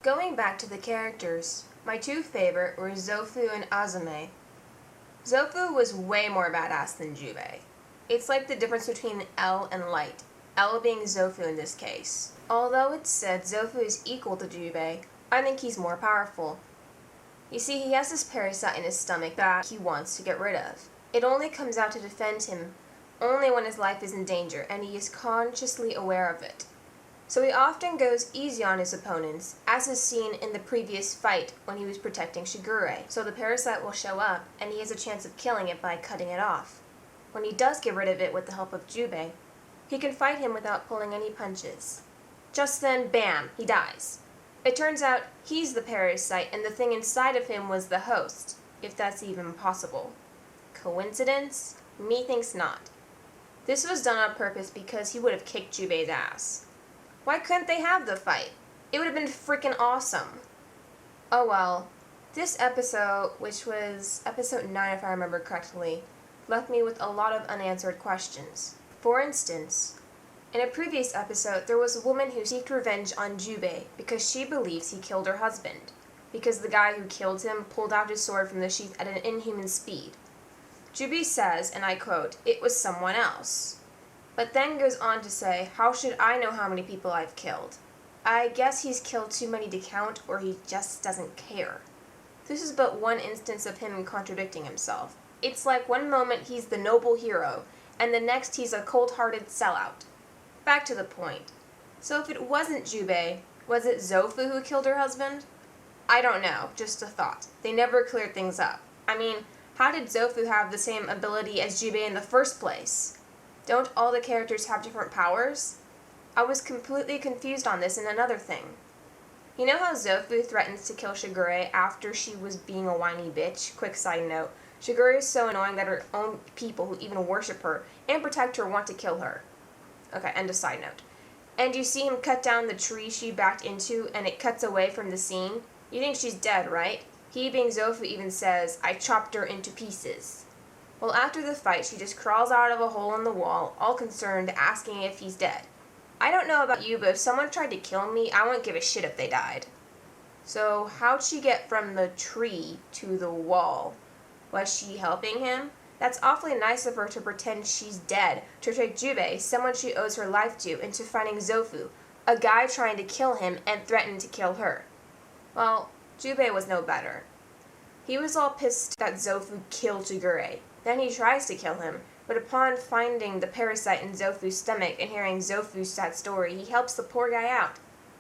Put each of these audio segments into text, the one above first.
Going back to the characters, my two favorite were Zofu and Azame. Zofu was way more badass than Jubei. It's like the difference between L and Light, L being Zofu in this case. Although it's said Zofu is equal to Jubei, I think he's more powerful. You see, he has this parasite in his stomach that he wants to get rid of. It only comes out to defend him only when his life is in danger, and he is consciously aware of it. So he often goes easy on his opponents, as is seen in the previous fight when he was protecting Shigure. So the parasite will show up, and he has a chance of killing it by cutting it off. When he does get rid of it with the help of Jubei, he can fight him without pulling any punches. Just then, bam, he dies. It turns out he's the parasite, and the thing inside of him was the host, if that's even possible. Coincidence? Me thinks not. This was done on purpose because he would have kicked Jubei's ass. Why couldn't they have the fight? It would have been freaking awesome. Oh well. This episode, which was episode 9 if I remember correctly, left me with a lot of unanswered questions. For instance, in a previous episode, there was a woman who sought revenge on Jubei because she believes he killed her husband, because the guy who killed him pulled out his sword from the sheath at an inhuman speed. Jubei says, and I quote, "It was someone else," but then goes on to say, "How should I know how many people I've killed? I guess he's killed too many to count, or he just doesn't care." This is but one instance of him contradicting himself. It's like one moment he's the noble hero, and the next he's a cold-hearted sellout. Back to the point. So if it wasn't Jubei, was it Zofu who killed her husband? I don't know, just a thought. They never cleared things up. I mean, how did Zofu have the same ability as Jubei in the first place? Don't all the characters have different powers? I was completely confused on this and another thing. You know how Zofu threatens to kill Shigure after she was being a whiny bitch? Quick side note, Shigure is so annoying that her own people who even worship her and protect her want to kill her. Okay, end of side note. And you see him cut down the tree she backed into and it cuts away from the scene? You think she's dead, right? He, being Zofu, even says, "I chopped her into pieces." Well, after the fight, she just crawls out of a hole in the wall, all concerned, asking if he's dead. I don't know about you, but if someone tried to kill me, I wouldn't give a shit if they died. So, how'd she get from the tree to the wall? Was she helping him? That's awfully nice of her to pretend she's dead, to take Jubei, someone she owes her life to, into finding Zofu, a guy trying to kill him and threatened to kill her. Well, Jubei was no better. He was all pissed that Zofu killed Shigure. Then he tries to kill him, but upon finding the parasite in Zofu's stomach and hearing Zofu's sad story, he helps the poor guy out.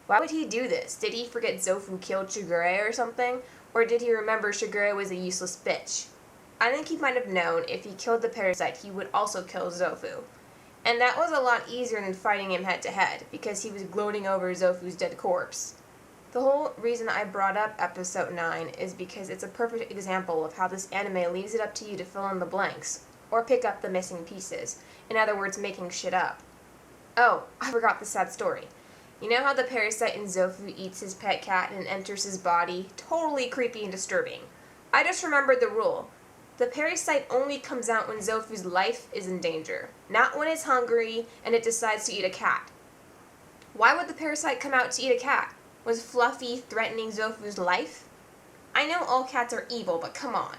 Why would he do this? Did he forget Zofu killed Shigure or something? Or did he remember Shigure was a useless bitch? I think he might have known if he killed the parasite, he would also kill Zofu. And that was a lot easier than fighting him head to head, because he was gloating over Zofu's dead corpse. The whole reason I brought up episode 9 is because it's a perfect example of how this anime leaves it up to you to fill in the blanks, or pick up the missing pieces. In other words, making shit up. Oh, I forgot the sad story. You know how the parasite in Zofu eats his pet cat and enters his body? Totally creepy and disturbing. I just remembered the rule. The parasite only comes out when Zofu's life is in danger, not when it's hungry and it decides to eat a cat. Why would the parasite come out to eat a cat? Was Fluffy threatening Zofu's life? I know all cats are evil, but come on.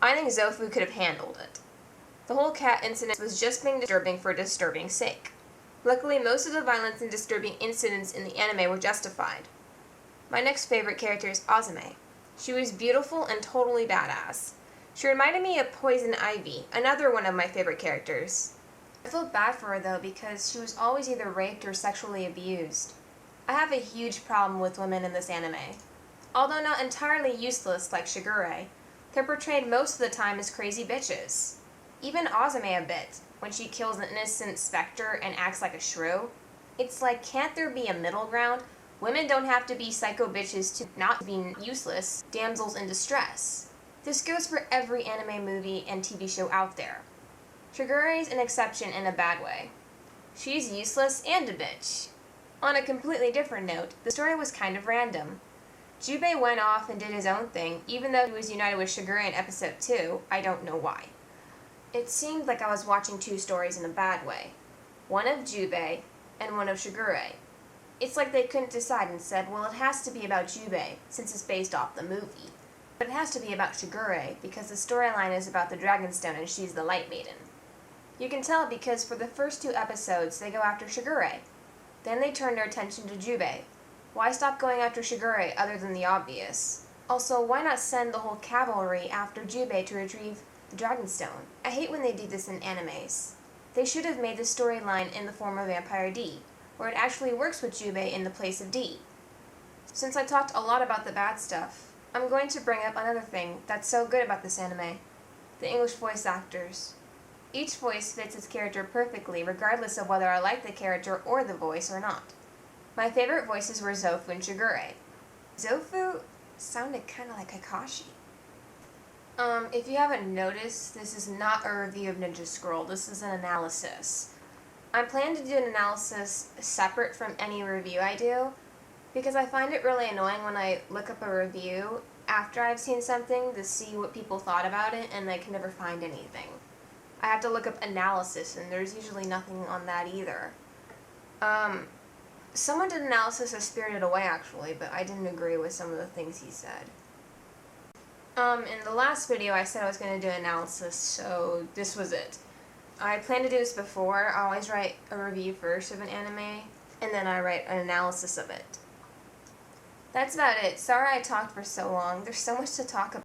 I think Zofu could have handled it. The whole cat incident was just being disturbing for disturbing's sake. Luckily, most of the violence and disturbing incidents in the anime were justified. My next favorite character is Azame. She was beautiful and totally badass. She reminded me of Poison Ivy, another one of my favorite characters. I feel bad for her though because she was always either raped or sexually abused. I have a huge problem with women in this anime. Although not entirely useless like Shigure, they're portrayed most of the time as crazy bitches. Even Azame a bit, when she kills an innocent specter and acts like a shrew. It's like, can't there be a middle ground? Women don't have to be psycho bitches to not be useless damsels in distress. This goes for every anime movie and TV show out there. Shigure is an exception in a bad way. She's useless and a bitch. On a completely different note, the story was kind of random. Jubei went off and did his own thing, even though he was united with Shigure in episode 2, I don't know why. It seemed like I was watching two stories in a bad way. One of Jubei, and one of Shigure. It's like they couldn't decide and said, well, it has to be about Jubei, since it's based off the movie. But it has to be about Shigure, because the storyline is about the Dragonstone and she's the Light Maiden. You can tell because for the first 2 episodes, they go after Shigure. Then they turn their attention to Jubei. Why stop going after Shigure other than the obvious? Also, why not send the whole cavalry after Jubei to retrieve the Dragonstone? I hate when they do this in animes. They should have made the storyline in the form of Vampire D, where it actually works with Jubei in the place of D. Since I talked a lot about the bad stuff, I'm going to bring up another thing that's so good about this anime: the English voice actors. Each voice fits its character perfectly, regardless of whether I like the character or the voice or not. My favorite voices were Zofu and Shigure. Zofu sounded kind of like Kakashi. If you haven't noticed, this is not a review of Ninja Scroll, this is an analysis. I plan to do an analysis separate from any review I do, because I find it really annoying when I look up a review after I've seen something to see what people thought about it, and I can never find anything. I have to look up analysis, and there's usually nothing on that either. Someone did analysis of Spirited Away, actually, but I didn't agree with some of the things he said. In the last video, I said I was going to do analysis, so this was it. I planned to do this before. I always write a review first of an anime, and then I write an analysis of it. That's about it. Sorry I talked for so long. There's so much to talk about.